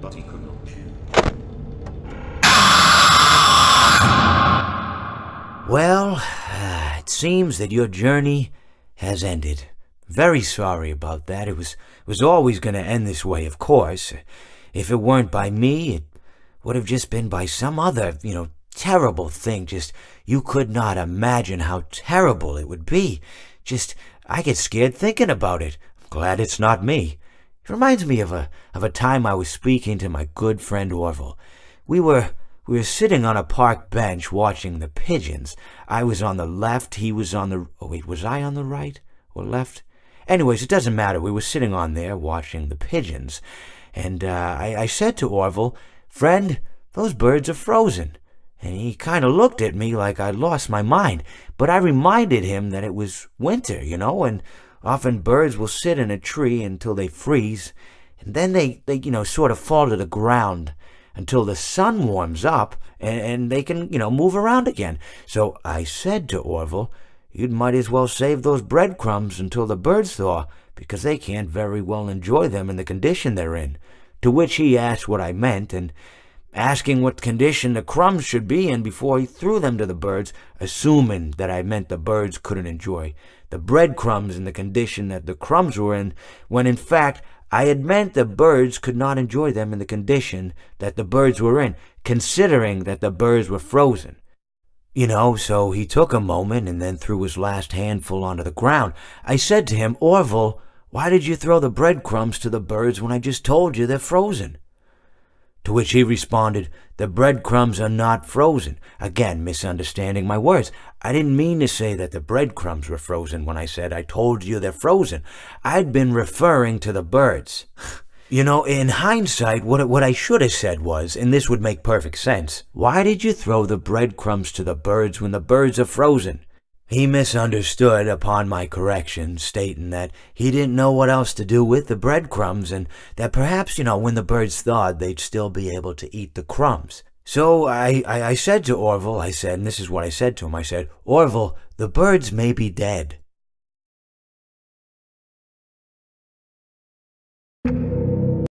but he could not chew. Well, it seems that your journey has ended. Very sorry about that. It was always going to end this way, of course. If it weren't by me, it would have just been by some other, terrible thing. Just, you could not imagine how terrible it would be. Just, I get scared thinking about it. I'm glad it's not me. It reminds me of a time I was speaking to my good friend Orville. We were sitting on a park bench watching the pigeons. I was on the left, he was on the... Oh, wait, was I on the right or left? Anyways, it doesn't matter. We were sitting on there watching the pigeons. And I said to Orville, "Friend, those birds are frozen." And he kind of looked at me like I'd lost my mind. But I reminded him that it was winter, and often birds will sit in a tree until they freeze. And then they sort of fall to the ground until the sun warms up and they can, move around again. So I said to Orville, "You might as well save those breadcrumbs until the birds thaw, because they can't very well enjoy them in the condition they're in." To which he asked what I meant, and asking what condition the crumbs should be in before he threw them to the birds, assuming that I meant the birds couldn't enjoy the breadcrumbs in the condition that the crumbs were in, when in fact I had meant the birds could not enjoy them in the condition that the birds were in, considering that the birds were frozen. So he took a moment and then threw his last handful onto the ground. I said to him, "Orville, why did you throw the breadcrumbs to the birds when I just told you they're frozen?" To which he responded, "The breadcrumbs are not frozen." Again, misunderstanding my words. I didn't mean to say that the breadcrumbs were frozen when I said I told you they're frozen. I'd been referring to the birds. In hindsight, what I should have said was, and this would make perfect sense, "Why did you throw the breadcrumbs to the birds when the birds are frozen?" He misunderstood upon my correction, stating that he didn't know what else to do with the breadcrumbs, and that perhaps, when the birds thawed, they'd still be able to eat the crumbs. So I said to Orville, and this is what I said to him, I said, "Orville, the birds may be dead,